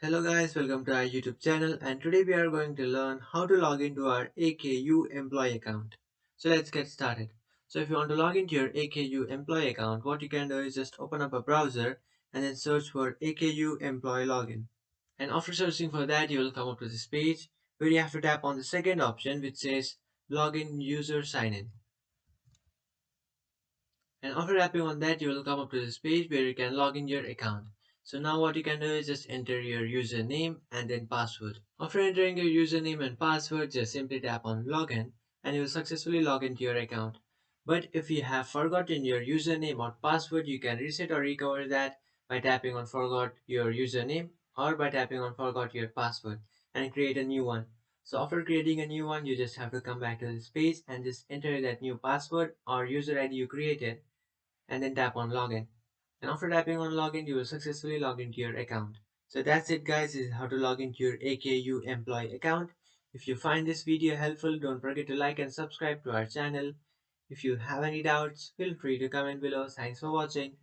Hello guys, welcome to our YouTube channel, and today we are going to learn how to log into our AKU employee account. So let's get started. So if you want to log into your AKU employee account, what you can do is just open up a browser and then search for AKU employee login. And after searching for that, you will come up to this page where you have to tap on the second option which says login user sign in. And after tapping on that, you will come up to this page where you can log in your account. So now what you can do is just enter your username and then password. After entering your username and password, just simply tap on login and you will successfully log into your account. But if you have forgotten your username or password, you can reset or recover that by tapping on forgot your username or by tapping on forgot your password and create a new one. So after creating a new one, you just have to come back to this page and just enter that new password or user ID you created and then tap on login. And after tapping on login, you will successfully log into your account. So that's it guys, this is how to log into your AKU employee account. If you find this video helpful, don't forget to like and subscribe to our channel. If you have any doubts, feel free to comment below. Thanks for watching.